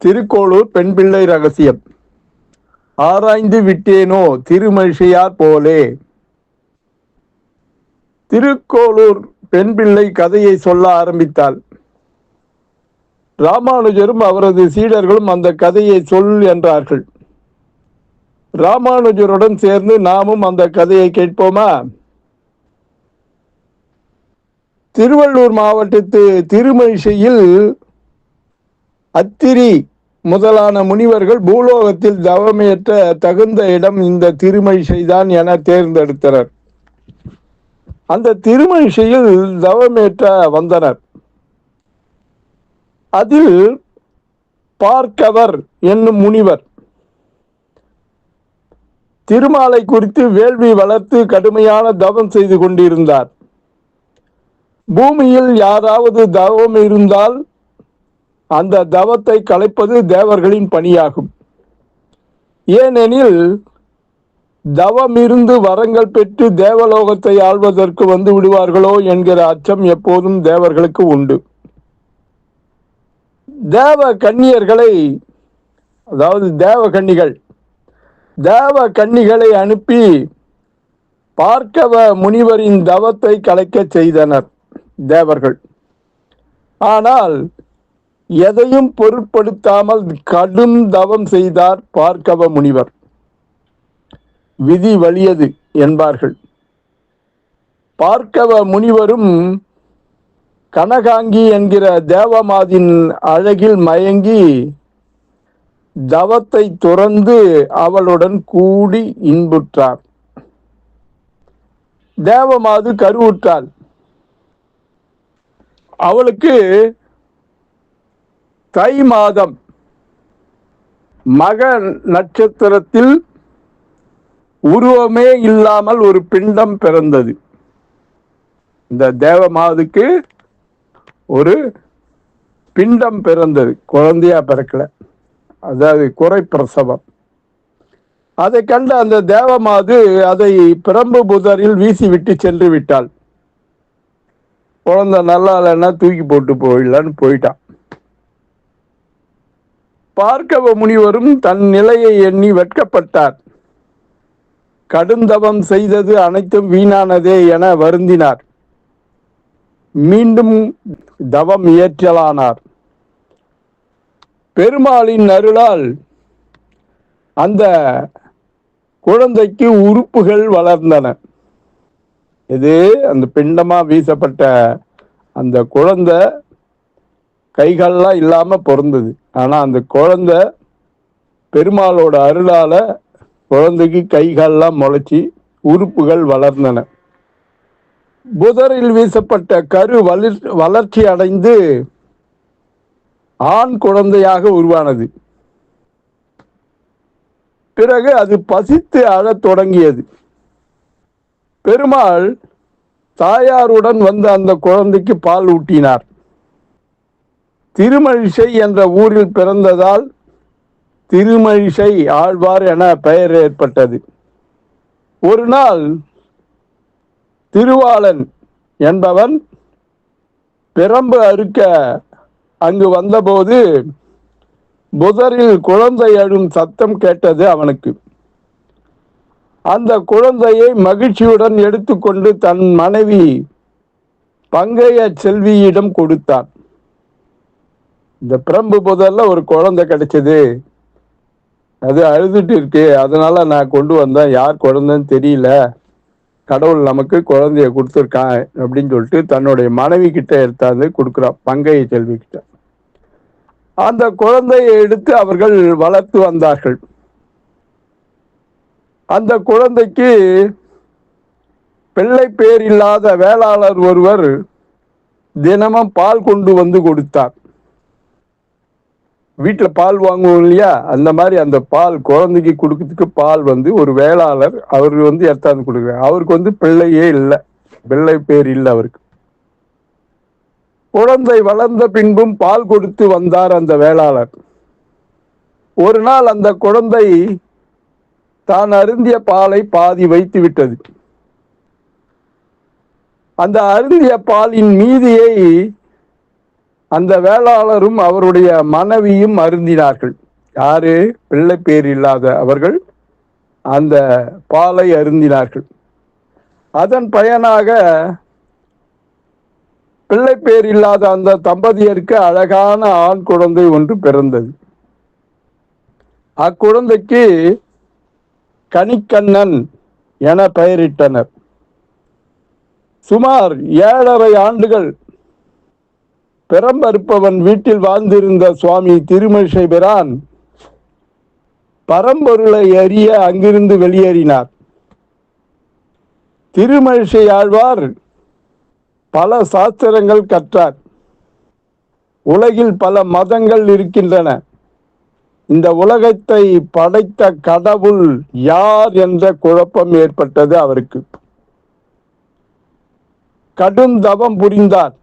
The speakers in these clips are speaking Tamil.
திருக்கோளூர் பெண் பிள்ளை ரகசியம். ஆராய்ந்து விட்டேனோ திருமழிசையார் போலே. திருக்கோளூர் பெண் பிள்ளை கதையை சொல்ல ஆரம்பித்தாள். ராமானுஜரும் அவரது சீடர்களும் அந்த கதையை சொல் என்றார்கள். ராமானுஜருடன் சேர்ந்து நாமும் அந்த கதையை கேட்போமா? திருவள்ளூர் மாவட்டத்து திருமழிசையில் அத்திரி முதலான முனிவர்கள் பூலோகத்தில் தவமேற்ற தகுந்த இடம் இந்த திருமழிசைதான் என தேர்ந்தெடுத்தனர். அந்த திருமழிசையில் தவமேற்ற வந்தனர். அதில் பார்க்கவர் என்னும் முனிவர் திருமாலை குறித்து வேள்வி வளர்த்து கடுமையான தவம் செய்து கொண்டிருந்தார். பூமியில் யாராவது தவம் இருந்தால் அந்த தவத்தை கலைப்பது தேவர்களின் பணியாகும். ஏனெனில் தவம் இருந்து வரங்கள் பெற்று தேவலோகத்தை ஆள்வதற்கு வந்து விடுவார்களோ என்கிற அச்சம் எப்போதும் தேவர்களுக்கு உண்டு. தேவ கன்னியர்களை, அதாவது தேவ கன்னிகளை அனுப்பி பார்க்கவ முனிவரின் தவத்தை கலைக்க செய்தனர் தேவர்கள். ஆனால் எதையும் பொருட்படுத்தாமல் கடும் தவம் செய்தார் பார்க்கவ முனிவர். விதி வலியது என்பார்கள். பார்க்கவ முனிவரும் கனகாங்கி என்கிற தேவமாதின் அழகில் மயங்கி தவத்தை துறந்து அவளுடன் கூடி இன்புற்றார். தேவமாது கருவுற்றாள். அவளுக்கு தை மாதம் மக நட்சத்திரத்தில் உருவமே இல்லாமல் ஒரு பிண்டம் பிறந்தது. இந்த தேவமாதுக்கு ஒரு பிண்டம் பிறந்தது, குழந்தையா பிறக்கல, அதாவது குறை பிரசவம். அதை கண்ட அந்த தேவமாது அதை பிரம்பு புதரில் வீசிவிட்டு சென்று விட்டாள். குழந்தை நல்லா இல்லைன்னா தூக்கி போட்டு போயிடலான்னு போயிட்டான். பார்க்கவ முனிவரும் தன் நிலையை எண்ணி வெட்கப்பட்டார். கடுந்தவம் செய்தது அனைத்தும் வீணானதே என வருந்தினார். மீண்டும் தவம் இயற்றலானார். பெருமாளின் அருளால் அந்த குழந்தைக்கு உறுப்புகள் வளர்ந்தன. இது அந்த பிண்டமா வீசப்பட்ட அந்த குழந்தை கைகள்லாம் இல்லாம பிறந்தது. ஆனா அந்த குழந்தை பெருமாளோட அருளால குழந்தைக்கு கைகள்லாம் முளைச்சி உறுப்புகள் வளர்ந்தன. புதரில் வீசப்பட்ட கரு வளர்ச்சி அடைந்து ஆண் குழந்தையாக உருவானது. பிறகு அது பசித்து அழத் தொடங்கியது. பெருமாள் தாயாருடன் வந்து அந்த குழந்தைக்கு பால் ஊட்டினார். திருமழிசை என்ற ஊரில் பிறந்ததால் திருமழிசை ஆழ்வார் என பெயர் ஏற்பட்டது. ஒரு நாள் திருவாளன் என்பவன் பிரம்பு அறுக்க அங்கு வந்தபோது புதரில் குழந்தை அழும் சத்தம் கேட்டது அவனுக்கு. அந்த குழந்தையை மகிழ்ச்சியுடன் எடுத்துக்கொண்டு தன் மனைவி பங்கைய செல்வியிடம் கொடுத்தான். இந்த பிரம்பு புதர்ல ஒரு குழந்தை கிடைச்சது, அது அழுதுட்டு இருக்கு, அதனால நான் கொண்டு வந்தேன், யார் குழந்தைன்னு தெரியல, கடவுள் நமக்கு குழந்தைய கொடுத்துருக்கான் அப்படின்னு சொல்லிட்டு தன்னுடைய மனைவி கிட்ட எடுத்தாந்து கொடுக்குறான், பங்கைய செல்வி கிட்ட. அந்த குழந்தையை எடுத்து அவர்கள் வளர்த்து வந்தார்கள். அந்த குழந்தைக்கு பிள்ளை பேர் இல்லாத வேளாளர் ஒருவர் தினமும் பால் கொண்டு வந்து கொடுத்தார். வீட்டில் பால் வாங்குவோம் இல்லையா, அந்த மாதிரி அந்த பால் குழந்தைக்கு கொடுக்கறதுக்கு பால் வந்து ஒரு வேளாளர் அவர் வந்து எடுத்தாந்து கொடுக்குறார். அவருக்கு பிள்ளையே இல்லை, பிள்ளை பேர் இல்லை அவருக்கு. குழந்தை வளர்ந்த பின்பும் பால் கொடுத்து வந்தார் அந்த வேளாளர். ஒரு நாள் அந்த குழந்தை தான் அருந்திய பாலை பாதி வைத்து விட்டது. அந்த அருந்திய பாலின் மீதியை அந்த வேளாளரும் அவருடைய மனைவியும் அருந்தினார்கள். யாரு? பிள்ளை பேர் இல்லாத அவர்கள் அந்த பாலை அருந்தினார்கள். அதன் பயனாக பிள்ளை பேர் இல்லாத அந்த தம்பதியருக்கு அழகான ஆண் குழந்தை ஒன்று பிறந்தது. அக்குழந்தைக்கு கனிக்கண்ணன் என பெயரிட்டனர். சுமார் 7.5 ஆண்டுகள் பெரம்பருப்பவன் வீட்டில் வாழ்ந்திருந்த சுவாமி திருமழிசை பிரான் பரம்பொருளை அறிய அங்கிருந்து வெளியேறினார். திருமழிசை ஆழ்வார் பல சாஸ்திரங்கள் கற்றார். உலகில் பல மதங்கள் இருக்கின்றன. இந்த உலகத்தை படைத்த கடவுள் யார் என்ற குழப்பம் ஏற்பட்டது அவருக்கு. கடும் தவம் புரிந்தார்.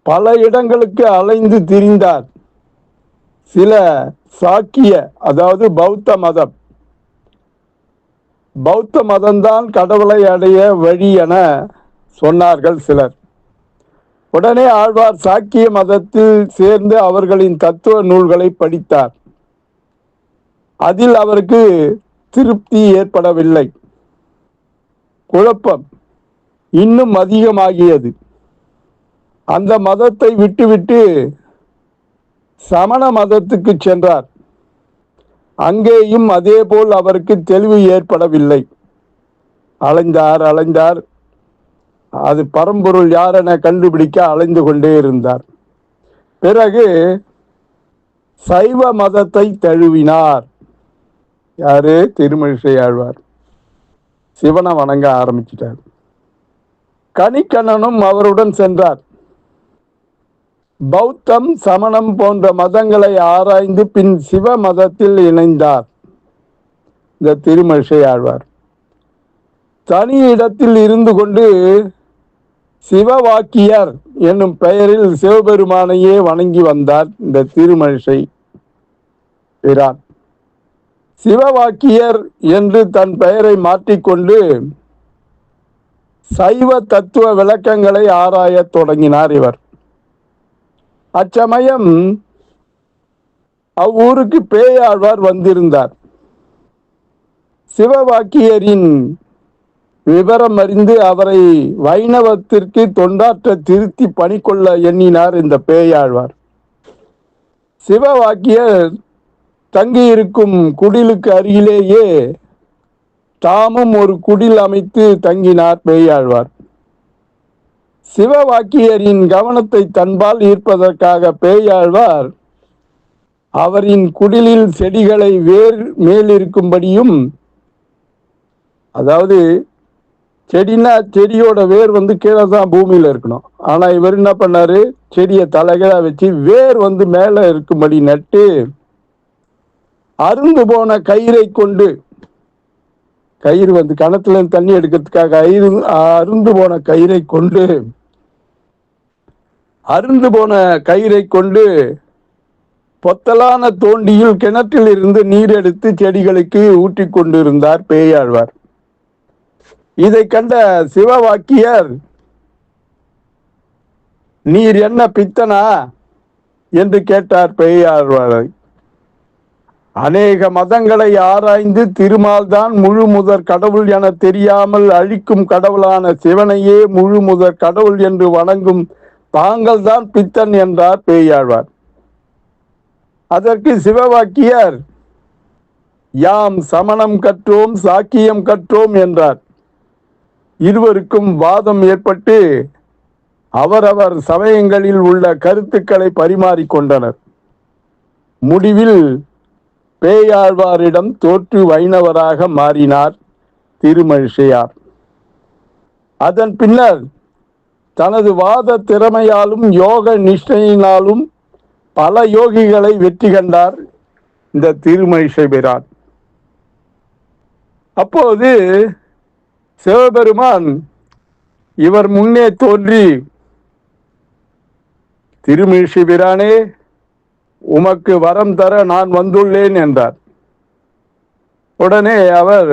பல இடங்களுக்கு அலைந்து திரிந்தார். சில சாக்கிய, அதாவது பௌத்த மதம்தான் கடவுளை அடைய வழி என சொன்னார்கள் சிலர். உடனே ஆழ்வார் சாக்கிய மதத்தில் சேர்ந்து அவர்களின் தத்துவ நூல்களை படித்தார். அதில் அவருக்கு திருப்தி ஏற்படவில்லை. குழப்பம் இன்னும் அதிகமாகியது. அந்த மதத்தை விட்டுவிட்டு சமண மதத்துக்கு சென்றார். அங்கேயும் அதேபோல் அவருக்கு தெளிவு ஏற்படவில்லை. அலைந்தார். அது பரம்பொருள் யாரென கண்டுபிடிக்க அலைந்து கொண்டே இருந்தார். பிறகு சைவ மதத்தை தழுவினார். யாரு? திருமழிசை ஆழ்வார். சிவனை வணங்க ஆரம்பிச்சிட்டார். கனிக்கண்ணனும் அவருடன் சென்றார். பௌத்தம், சமணம் போன்ற மதங்களை ஆராய்ந்து பின் சிவ மதத்தில் இணைந்தார் இந்த திருமழிசை ஆழ்வார். தனி இடத்தில் இருந்து கொண்டு சிவவாக்கியர் என்னும் பெயரில் சிவபெருமானையே வணங்கி வந்தார் இந்த திருமழிசை பிரான். சிவவாக்கியர் என்று தன் பெயரை மாற்றிக்கொண்டு சைவ தத்துவ விளக்கங்களை ஆராயத் தொடங்கினார் இவர். அச்சமயம் அவ்வூருக்கு பேயாழ்வார் வந்திருந்தார். சிவவாக்கியரின் விவரம் அறிந்து அவரை வைணவத்திற்கு தொண்டாற்ற திருத்தி பணிக்கொள்ள எண்ணினார் இந்த பேயாழ்வார். சிவவாக்கியர் தங்கியிருக்கும் குடிலுக்கு அருகிலேயே தாமும் ஒரு குடில் அமைத்து தங்கினார் பேயாழ்வார். சிவவாக்கியரின் கவனத்தை தன்பால் ஈர்ப்பதற்காக பேயாழ்வார் அவரின் குடிலில் செடிகளை வேர் மேலிருக்கும்படியும், அதாவது செடினா செடியோட வேர் கீழே தான் பூமியில இருக்கணும். ஆனா இவர் என்ன பண்ணாரு? செடியை தலைகீழா வச்சு வேர் மேல இருக்கும்படி நட்டு அருந்து போன கயிறை கொண்டு, கயிறு கிணத்துல தண்ணி எடுக்கிறதுக்காக அருந்து போன கயிறை கொண்டு பொத்தலான தோண்டியில் கிணற்றில் இருந்து நீர் எடுத்து செடிகளுக்கு ஊற்றி கொண்டிருந்தார் பேயாழ்வார். இதை கண்ட சிவவாக்கியர், நீர் என்ன பித்தனா என்று கேட்டார் பேயாழ்வாரை. அநேக மதங்களை ஆராய்ந்து திருமால் தான் முழு முதற் கடவுள் என தெரியாமல் அழிக்கும் கடவுளான சிவனையே முழு முதற் கடவுள் என்று வணங்கும் தாங்கள் தான் பித்தன் என்றார் பேயாழ்வார். அதற்கு சிவவாக்கியர், யாம் சமணம் கற்றோம், சாக்கியம் கற்றோம் என்றார். இருவருக்கும் வாதம் ஏற்பட்டு அவரவர் சமயங்களில் உள்ள கருத்துக்களை பரிமாறிக்கொண்டனர். முடிவில் பேயாழ்வாரிடம் தோற்று வைணவராக மாறினார் திருமழிசையார். அதன் பின்னர் தனது வாத திறமையாலும் யோக நிஷ்டையினாலும் பல யோகிகளை வெற்றி கண்டார் இந்த திருமழிசை பிரான். அப்போது சிவபெருமான் இவர் முன்னே தோன்றி, திருமழிசை பிரானே, உமக்கு வரம் தர நான் வந்துள்ளேன் என்றார். உடனே அவர்,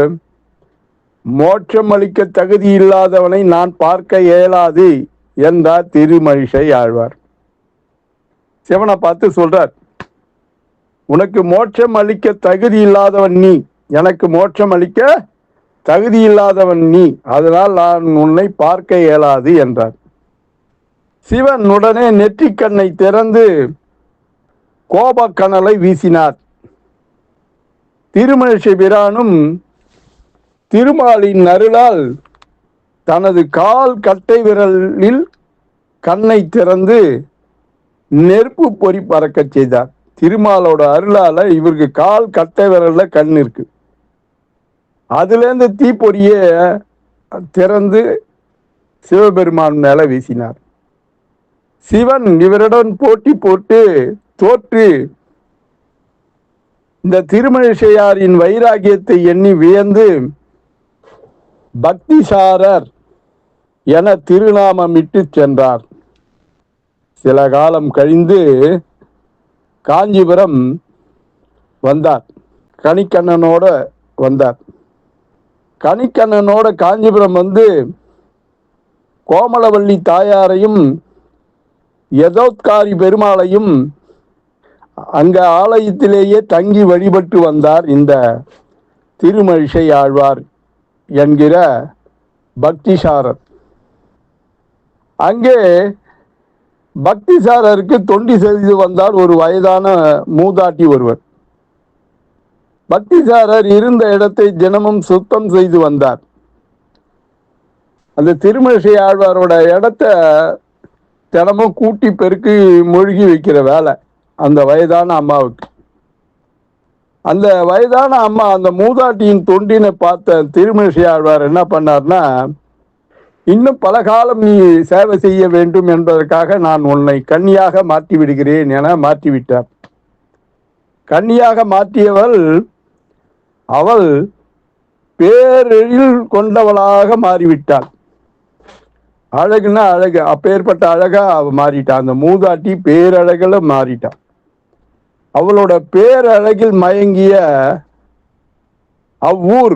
மோட்சம் அளிக்க தகுதி இல்லாதவனை நான் பார்க்க இயலாது என்றார் திருமழிசை ஆழ்வார். சிவனை பார்த்து சொல்றார், உனக்கு மோட்சம் அளிக்க தகுதி இல்லாதவன் நீ, எனக்கு மோட்சம் அளிக்க தகுதி இல்லாதவன் நீ, அதனால் நான் உன்னை பார்க்க இயலாது என்றார். சிவன் உடனே நெற்றிக்கண்ணை திறந்து கோபக்கனலை வீசினார். திருமழிசை பிரானும் திருமாலின் அருளால் தனது கால் கட்டை விரலில் கண்ணை திறந்து நெருப்பு பொறி பறக்க செய்தார். திருமாலோட அருளால இவருக்கு கால் கட்டை விரல்ல கண் இருக்கு. அதுலேருந்து தீப்பொறிய திறந்து சிவபெருமான் மேல வீசினார். சிவன் இவருடன் போட்டி போட்டு தோற்று இந்த திருமழிசையாரின் வைராகியத்தை எண்ணி வியந்து பக்திசாரர் என திருநாமமிட்டு சென்றார். சில காலம் கழிந்து காஞ்சிபுரம் வந்தார். கணிக்கண்ணனோட வந்தார். கணிக்கண்ணனோட காஞ்சிபுரம் வந்து கோமலவள்ளி தாயாரையும் யதோத்காரி பெருமாளையும் அங்க ஆலயத்திலேயே தங்கி வழிபட்டு வந்தார் இந்த திருமழிசை ஆழ்வார் என்கிற பக்திசாரர். அங்கே பக்திசாரருக்கு தொண்டி செய்து வந்தார் ஒரு வயதான மூதாட்டி ஒருவர். பக்திசாரர் இருந்த இடத்தை தினமும் சுத்தம் செய்து வந்தார். அந்த திருமழிசை ஆழ்வாரோட இடத்த தினமும் கூட்டி பெருக்கி மூழ்கி வைக்கிற வேலை அந்த வயதான அம்மாவுக்கு. அந்த வயதான அம்மா அந்த மூதாட்டியின் தொண்டினை பார்த்த திருமழிசை ஆழ்வார் என்ன பண்ணார்னா, இன்னும் பல காலம் நீ சேவை செய்ய வேண்டும் என்பதற்காக நான் உன்னை கன்னியாக மாற்றி விடுகிறேன் என மாற்றிவிட்டார். கன்னியாக மாற்றியவள் அவள் பேரெழில் கொண்டவளாக மாறிவிட்டாள். அழகுன்னா அழகு, அப்பேற்பட்ட அழகா அவ மாறிட்டான். அந்த மூதாட்டி பேரழகுல மாறிட்டான். அவளோட பேரழகில் மயங்கிய அவ்வூர்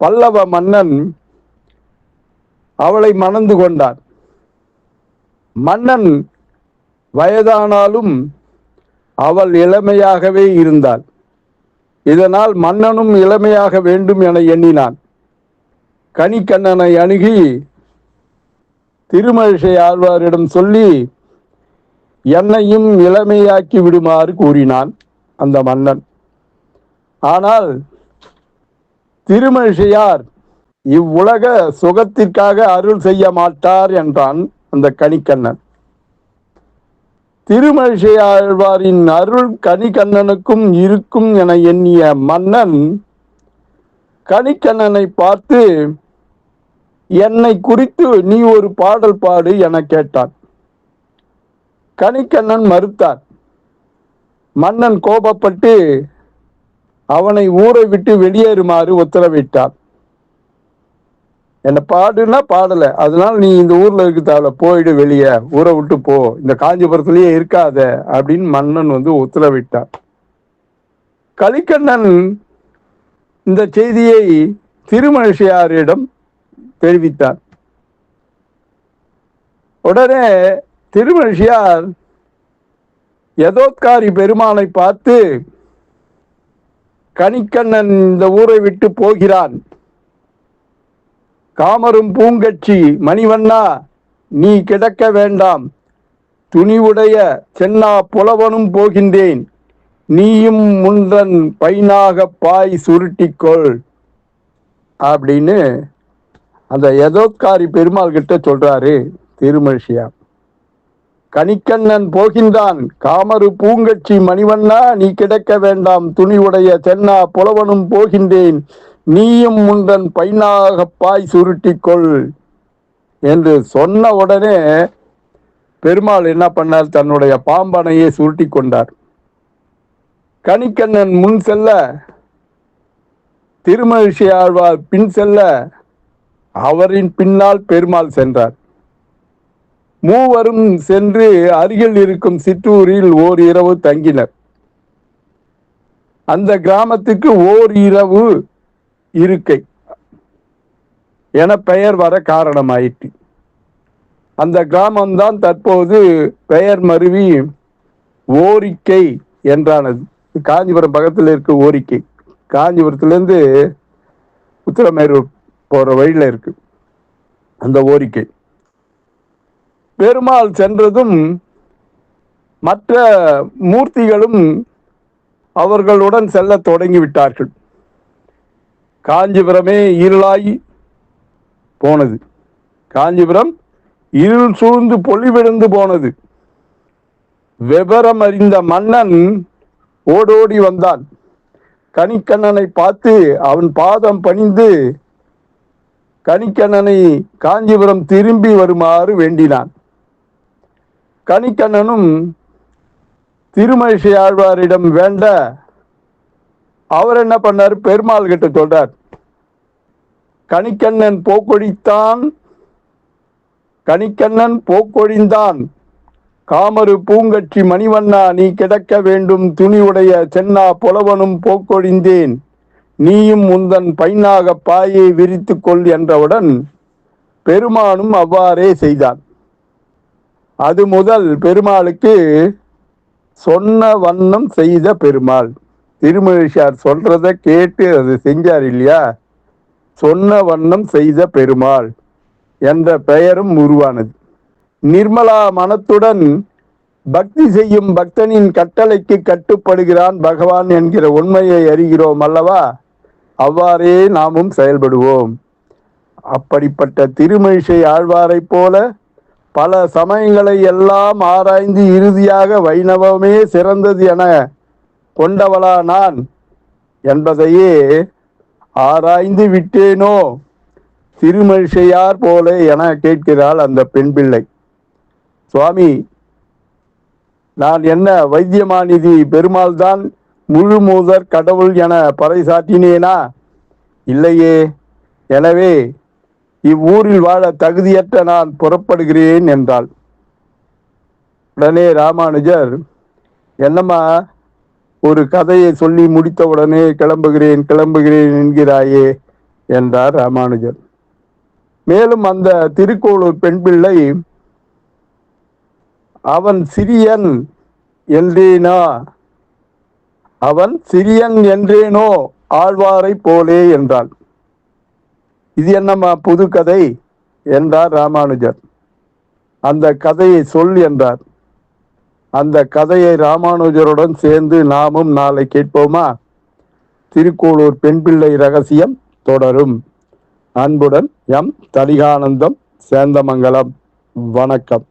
பல்லவ மன்னன் அவளை மணந்து கொண்டார். மன்னன் வயதானாலும் அவள் இளமையாகவே இருந்தாள். இதனால் மன்னனும் இளமையாக வேண்டும் என எண்ணினான். கணிக்கண்ணனை அணுகி திருமழிசை ஆழ்வாரிடம் சொல்லி என்னையும் இளமையாக்கி விடுமாறு கூறினான் அந்த மன்னன். ஆனால் திருமழிசையார் இவ்வுலக சுகத்திற்காக அருள் செய்ய மாட்டார் என்றான் அந்த கணிக்கண்ணன். திருமழிசை ஆழ்வாரின் அருள் கணிக்கண்ணனுக்கும் இருக்கும் என எண்ணிய மன்னன் கணிக்கண்ணனை பார்த்து என்னை குறித்து நீ ஒரு பாடல் பாடு என கேட்டான். கணிக்கண்ணன் மறுத்தார். மன்னன் கோபப்பட்டு அவனை ஊரை விட்டு வெளியேறுமாறு உத்தரவிட்டார். என்ன பாடுனா பாடல, அதனால நீ இந்த ஊர்ல இருக்க தேவை, போயிடு, வெளியே ஊரை விட்டு போ, இந்த காஞ்சிபுரத்திலேயே இருக்காத அப்படின்னு மன்னன் வந்து உத்தரவிட்டார். கலிக்கண்ணன் இந்த செய்தியை திருமழிசையாரிடம் தெரிவித்தார். உடனே திருமழிசையார் யதோத்காரி பெருமானை பார்த்து, கணிக்கண்ணன் இந்த ஊரை விட்டு போகிறான், காமரும் பூங்கட்சி மணிவண்ணா நீ கிடக்க வேண்டாம், துணிவுடைய சென்னா புலவனும் போகின்றேன், நீயும் முன்றன் பைனாக பாய் சுருட்டிக்கொள் அப்படின்னு அந்த யதோத்காரி பெருமாள் கிட்ட சொல்றாரு திருமழிசையார். கணிக்கண்ணன் போகின்றான், காமரு பூங்கட்சி மணிவண்ணா நீ கிடக்க வேண்டாம், துணிவுடைய சென்னா புலவனும் போகின்றேன், நீயும் முன்றன் பைனாக பாய் சுருட்டிக்கொள் என்று சொன்ன உடனே பெருமாள் என்ன பண்ணார், தன்னுடைய பாம்பனையை சுருட்டி கொண்டார். கணிக்கண்ணன் முன் செல்ல திருமழிசை ஆழ்வார் பின் செல்ல அவரின் பின்னால் பெருமாள் சென்றார். மூவரும் சென்று அருகில் இருக்கும் சிற்றூரில் ஓர் இரவு தங்கினர். அந்த கிராமத்துக்கு ஓர் இரவு இருக்கை என பெயர் வர காரணமாயிற்று. அந்த கிராமம்தான் தற்போது பெயர் மருவி ஓரிக்கை என்றானது. காஞ்சிபுரம் பக்கத்தில் இருக்க ஓரிக்கை. காஞ்சிபுரத்திலிருந்து உத்திரமேரூர் போற வழியில இருக்கு அந்த ஓரிக்கை. பெருமாள் சென்றதும் மற்ற மூர்த்திகளும் அவர்களுடன் செல்ல தொடங்கிவிட்டார்கள். காஞ்சிபுரமே இருளாய் போனது. காஞ்சிபுரம் இருள் சூழ்ந்து பொலிவிழந்து போனது. விவரம் அறிந்த மன்னன் ஓடோடி வந்தான். கணிக்கண்ணனை பார்த்து அவன் பாதம் பணிந்து கணிக்கண்ணனை காஞ்சிபுரம் திரும்பி வருமாறு வேண்டினான். கணிக்கண்ணனும் திருமழிசை ஆழ்வாரிடம் வேண்ட அவர் என்ன பண்ணார், பெருமாள் கிட்ட சொல்றார், கணிக்கண்ணன் போக்கொழிந்தான் காமரு பூங்கட்சி மணிவண்ணா நீ கிடக்க வேண்டும் துணிவுடைய சென்னா புலவனும் போக்கொழிந்தேன் நீயும் உந்தன் பைனாக பாயை விரித்து கொள் என்றவுடன் பெருமானும் அவ்வாறே செய்தான். அது முதல் பெருமாளுக்கு சொன்ன வண்ணம் செய்த பெருமாள். திருமழிசார் சொல்றத கேட்டு அது செஞ்சார் இல்லையா, சொன்ன வண்ணம் செய்த பெருமாள் என்ற பெயரும் உருவானது. நிர்மலா மனத்துடன் பக்தி செய்யும் பக்தனின் கட்டளைக்கு கட்டுப்படுகிறான் பகவான் என்கிற உண்மையை அறிகிறோம் அல்லவா? அவ்வாறே நாமும் செயல்படுவோம். அப்படிப்பட்ட திருமழிசை ஆழ்வாரை போல பல சமயங்களை எல்லாம் ஆராய்ந்து இறுதியாக வைணவமே சிறந்தது என கொண்டவளா நான் என்பதையே ஆராய்ந்து விட்டேனோ திருமழிசையார் போல என கேட்கிறாள் அந்த பெண் பிள்ளை. சுவாமி, நான் என்ன வைத்தியமாநிதி பெருமாள் தான் முழு மூதர் கடவுள் என பறைசாற்றினேனா? இல்லையே. எனவே இவ்வூரில் வாழ தகுதியற்ற நான் புறப்படுகிறேன் என்றாள். உடனே ராமானுஜர், என்னம்மா ஒரு கதையை சொல்லி முடித்தவுடனே கிளம்புகிறேன் என்கிறாயே என்றார் ராமானுஜர். மேலும் அந்த திருக்கோளூர் பெண் பிள்ளை, அவன் சிறியன் என்றேனோ ஆழ்வாரை போலே என்றாள். இது என்னம்மா புது கதை என்றார் ராமானுஜர். அந்த கதையை சொல் என்றார். அந்த கதையை ராமானுஜருடன் சேர்ந்து நாமும் நாளை கேட்போமா? திருக்கோளூர் பெண் பிள்ளை ரகசியம் தொடரும். அன்புடன் எம் தலிகானந்தம், சேந்தமங்கலம். வணக்கம்.